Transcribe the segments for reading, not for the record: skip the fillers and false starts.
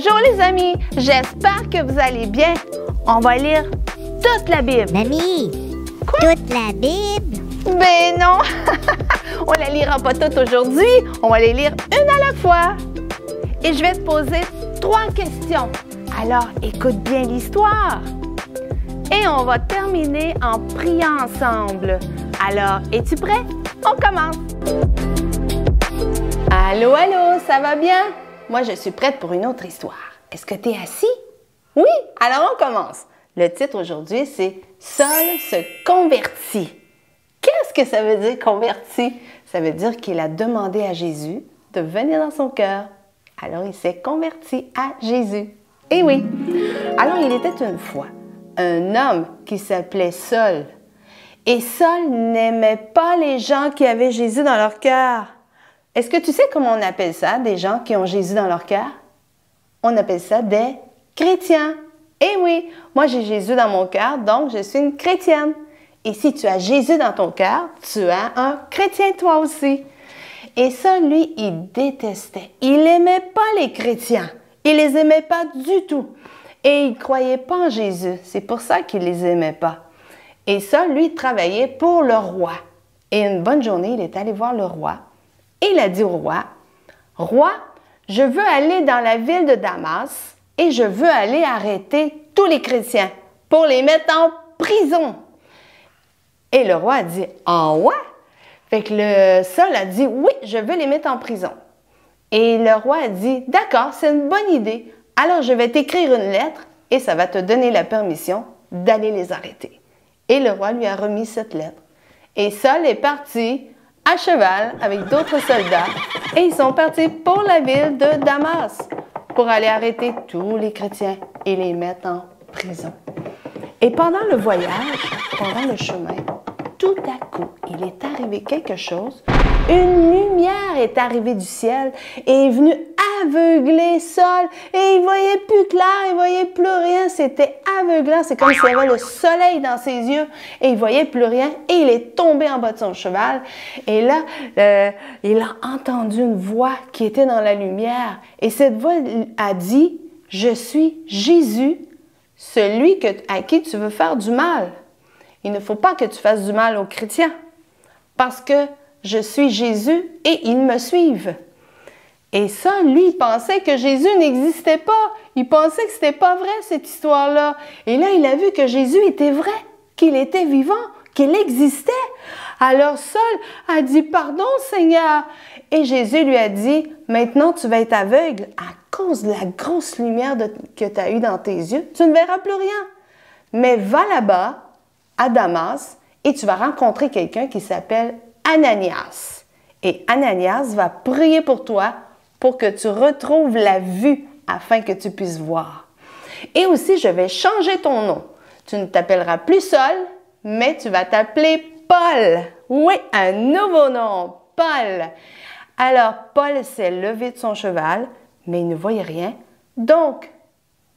Bonjour les amis, j'espère que vous allez bien. On va lire toute la Bible. Mamie, toute la Bible? Ben non, on la lira pas toute aujourd'hui, on va les lire une à la fois. Et je vais te poser 3 questions. Alors écoute bien l'histoire. Et on va terminer en priant ensemble. Alors, es-tu prêt? On commence. Allô, allô, ça va bien? Moi, je suis prête pour une autre histoire. Est-ce que tu es assis? Oui, alors on commence. Le titre aujourd'hui, c'est « Saul se convertit ». Qu'est-ce que ça veut dire « converti »? Ça veut dire qu'il a demandé à Jésus de venir dans son cœur. Alors, il s'est converti à Jésus. Eh oui! Alors, il était une fois un homme qui s'appelait Saul. Et Saul n'aimait pas les gens qui avaient Jésus dans leur cœur. Est-ce que tu sais comment on appelle ça, des gens qui ont Jésus dans leur cœur? On appelle ça des chrétiens. Eh oui, moi j'ai Jésus dans mon cœur, donc je suis une chrétienne. Et si tu as Jésus dans ton cœur, tu as un chrétien toi aussi. Et ça, lui, il détestait. Il n'aimait pas les chrétiens. Il les aimait pas du tout. Et il ne croyait pas en Jésus. C'est pour ça qu'il les aimait pas. Et ça, lui, travaillait pour le roi. Et une bonne journée, il est allé voir le roi. Et il a dit au roi, « Roi, je veux aller dans la ville de Damas et je veux aller arrêter tous les chrétiens pour les mettre en prison. » Et le roi a dit, « Ah ouais? » Fait que le Saul a dit, « Oui, je veux les mettre en prison. » Et le roi a dit, « D'accord, c'est une bonne idée. Alors je vais t'écrire une lettre et ça va te donner la permission d'aller les arrêter. » Et le roi lui a remis cette lettre. Et Saul est parti à cheval avec d'autres soldats et ils sont partis pour la ville de Damas pour aller arrêter tous les chrétiens et les mettre en prison. Et pendant le voyage, pendant le chemin, tout à coup, il est arrivé quelque chose. Une lumière est arrivée du ciel et est venue aveugler Saul. Et il voyait plus clair, il voyait plus rien. C'était aveuglant. C'est comme s'il y avait le soleil dans ses yeux et il voyait plus rien. Et il est tombé en bas de son cheval. Et là, il a entendu une voix qui était dans la lumière. Et cette voix a dit, « Je suis Jésus, celui à qui tu veux faire du mal. » Il ne faut pas que tu fasses du mal aux chrétiens parce que je suis Jésus et ils me suivent. Et ça, lui, il pensait que Jésus n'existait pas. Il pensait que c'était pas vrai, cette histoire-là. Et là, il a vu que Jésus était vrai, qu'il était vivant, qu'il existait. Alors Saul a dit, « Pardon, Seigneur. » Et Jésus lui a dit, « Maintenant, tu vas être aveugle à cause de la grosse lumière que tu as eue dans tes yeux. Tu ne verras plus rien. Mais va là-bas, à Damas, et tu vas rencontrer quelqu'un qui s'appelle Ananias. Et Ananias va prier pour toi pour que tu retrouves la vue afin que tu puisses voir. Et aussi, je vais changer ton nom. Tu ne t'appelleras plus Saul, mais tu vas t'appeler Paul. Oui, un nouveau nom, Paul. Alors, Paul s'est levé de son cheval, mais il ne voyait rien. Donc,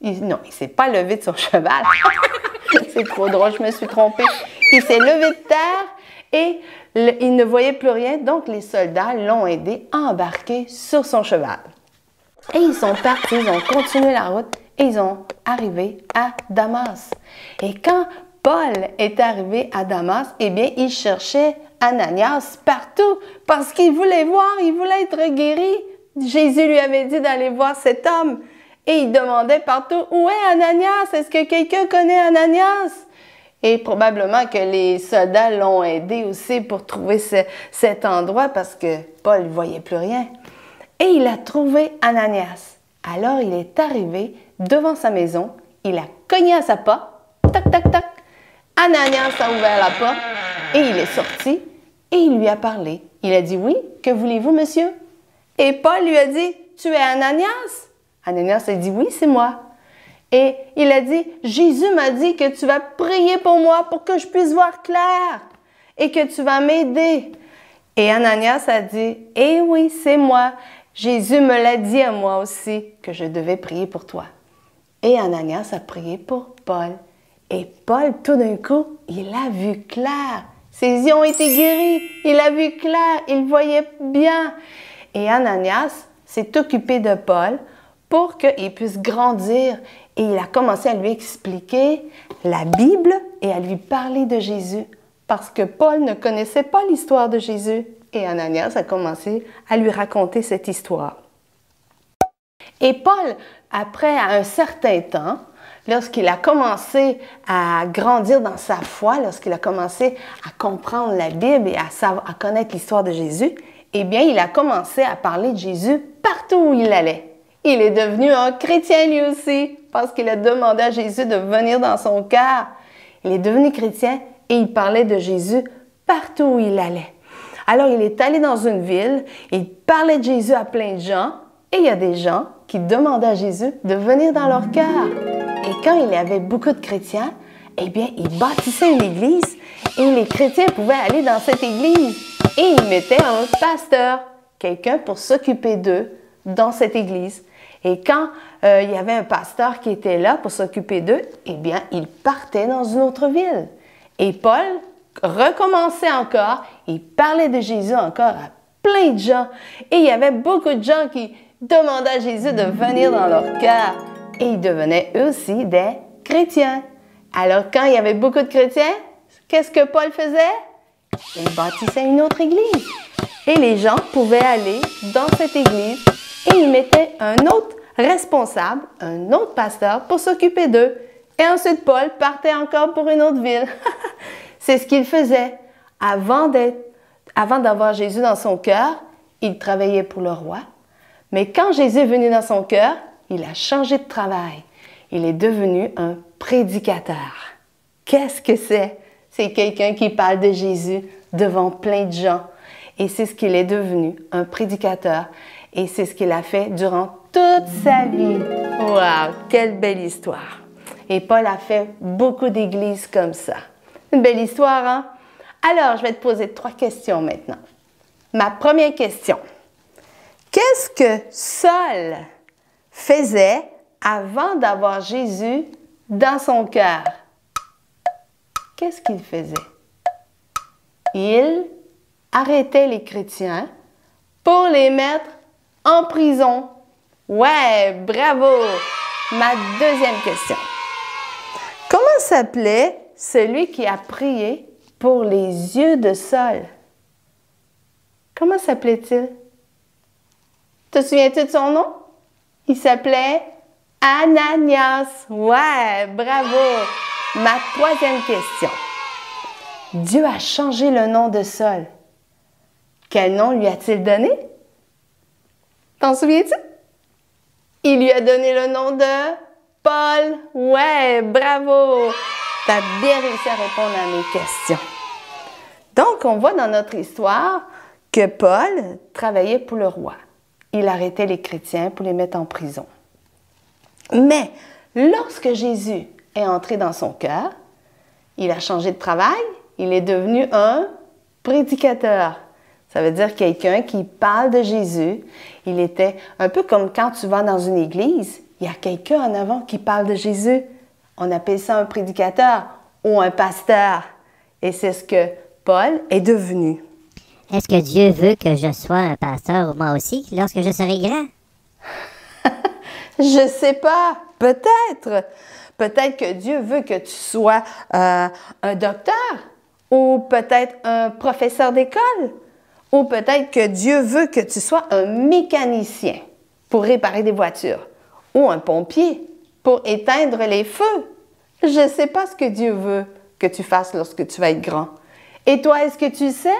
il ne s'est pas levé de son cheval. C'est trop drôle, je me suis trompée. Il s'est levé de terre et il ne voyait plus rien. Donc, les soldats l'ont aidé à embarquer sur son cheval. Et ils sont partis, ils ont continué la route et ils ont arrivé à Damas. Et quand Paul est arrivé à Damas, eh bien, il cherchait Ananias partout parce qu'il voulait voir, il voulait être guéri. Jésus lui avait dit d'aller voir cet homme. Et il demandait partout, « Où est Ananias? Est-ce que quelqu'un connaît Ananias? » Et probablement que les soldats l'ont aidé aussi pour trouver cet endroit parce que Paul ne voyait plus rien. Et il a trouvé Ananias. Alors il est arrivé devant sa maison, il a cogné à sa porte, tac, tac, tac. Ananias a ouvert la porte et il est sorti et il lui a parlé. Il a dit, « Oui, que voulez-vous, monsieur? » Et Paul lui a dit, « Tu es Ananias? » Ananias a dit, « Oui, c'est moi. » Et il a dit, « Jésus m'a dit que tu vas prier pour moi pour que je puisse voir clair et que tu vas m'aider. » Et Ananias a dit, « Eh oui, c'est moi. Jésus me l'a dit à moi aussi que je devais prier pour toi. » Et Ananias a prié pour Paul. Et Paul, tout d'un coup, il a vu clair. Ses yeux ont été guéris. Il a vu clair. Il voyait bien. Et Ananias s'est occupé de Paul pour qu'il puisse grandir. Et il a commencé à lui expliquer la Bible et à lui parler de Jésus. Parce que Paul ne connaissait pas l'histoire de Jésus. Et Ananias a commencé à lui raconter cette histoire. Et Paul, après un certain temps, lorsqu'il a commencé à grandir dans sa foi, lorsqu'il a commencé à comprendre la Bible et à connaître l'histoire de Jésus, eh bien, il a commencé à parler de Jésus partout où il allait. Il est devenu un chrétien lui aussi, parce qu'il a demandé à Jésus de venir dans son cœur. Il est devenu chrétien et il parlait de Jésus partout où il allait. Alors, il est allé dans une ville, il parlait de Jésus à plein de gens, et il y a des gens qui demandaient à Jésus de venir dans leur cœur. Et quand il y avait beaucoup de chrétiens, eh bien, il bâtissait une église et les chrétiens pouvaient aller dans cette église. Et il mettait un pasteur, quelqu'un pour s'occuper d'eux dans cette église. Et quand il y avait un pasteur qui était là pour s'occuper d'eux, eh bien, il partait dans une autre ville. Et Paul recommençait encore, il parlait de Jésus encore à plein de gens. Et il y avait beaucoup de gens qui demandaient à Jésus de venir dans leur cœur. Et ils devenaient eux aussi des chrétiens. Alors, quand il y avait beaucoup de chrétiens, qu'est-ce que Paul faisait? Il bâtissait une autre église. Et les gens pouvaient aller dans cette église et il mettait un autre responsable, un autre pasteur pour s'occuper d'eux. Et ensuite, Paul partait encore pour une autre ville. C'est ce qu'il faisait. Avant d'avoir Jésus dans son cœur, il travaillait pour le roi. Mais quand Jésus est venu dans son cœur, il a changé de travail. Il est devenu un prédicateur. Qu'est-ce que c'est? C'est quelqu'un qui parle de Jésus devant plein de gens. Et c'est ce qu'il est devenu, un prédicateur. Et c'est ce qu'il a fait durant toute sa vie. Wow, quelle belle histoire! Et Paul a fait beaucoup d'églises comme ça. Une belle histoire, hein? Alors, je vais te poser 3 questions maintenant. Ma première question. Qu'est-ce que Saul faisait avant d'avoir Jésus dans son cœur? Qu'est-ce qu'il faisait? Il arrêtait les chrétiens pour les mettre en prison. Ouais, bravo! Ma deuxième question. Comment s'appelait celui qui a prié pour les yeux de Saul? Comment s'appelait-il? Te souviens-tu de son nom? Il s'appelait Ananias. Ouais, bravo! Ma troisième question. Dieu a changé le nom de Saul. Quel nom lui a-t-il donné? T'en souviens-tu? Il lui a donné le nom de Paul. Ouais, bravo! Tu as bien réussi à répondre à mes questions. Donc, on voit dans notre histoire que Paul travaillait pour le roi. Il arrêtait les chrétiens pour les mettre en prison. Mais lorsque Jésus est entré dans son cœur, il a changé de travail, il est devenu un prédicateur. Ça veut dire quelqu'un qui parle de Jésus. Il était un peu comme quand tu vas dans une église, il y a quelqu'un en avant qui parle de Jésus. On appelle ça un prédicateur ou un pasteur. Et c'est ce que Paul est devenu. Est-ce que Dieu veut que je sois un pasteur moi aussi lorsque je serai grand? Je sais pas. Peut-être. Peut-être que Dieu veut que tu sois un docteur ou peut-être un professeur d'école ou peut-être que Dieu veut que tu sois un mécanicien pour réparer des voitures ou un pompier pour éteindre les feux. Je ne sais pas ce que Dieu veut que tu fasses lorsque tu vas être grand. Et toi, est-ce que tu sais?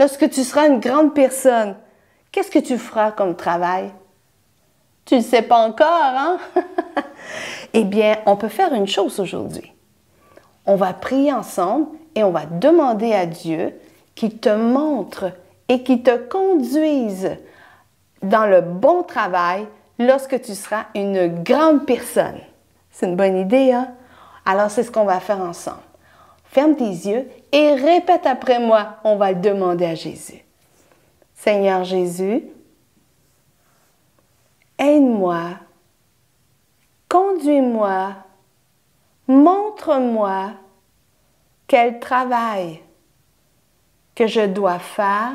Lorsque tu seras une grande personne, qu'est-ce que tu feras comme travail? Tu ne sais pas encore, hein? Eh bien, on peut faire une chose aujourd'hui. On va prier ensemble et on va demander à Dieu qu'il te montre et qu'il te conduise dans le bon travail lorsque tu seras une grande personne. C'est une bonne idée, hein? Alors, c'est ce qu'on va faire ensemble. Ferme tes yeux et répète après moi. On va le demander à Jésus. Seigneur Jésus, aide-moi, conduis-moi, montre-moi quel travail que je dois faire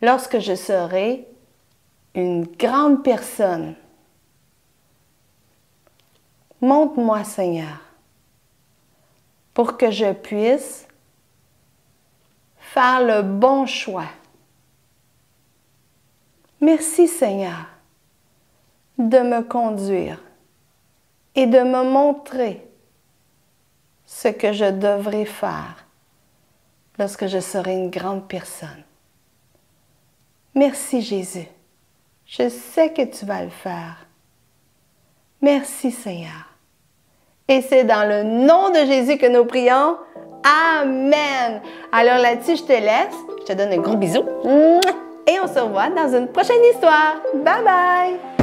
lorsque je serai une grande personne. Montre-moi, Seigneur, pour que je puisse faire le bon choix. Merci, Seigneur, de me conduire et de me montrer ce que je devrais faire lorsque je serai une grande personne. Merci, Jésus. Je sais que tu vas le faire. Merci, Seigneur. Et c'est dans le nom de Jésus que nous prions. Amen. Alors là-dessus, je te laisse. Je te donne un gros bisou. Et on se revoit dans une prochaine histoire. Bye bye!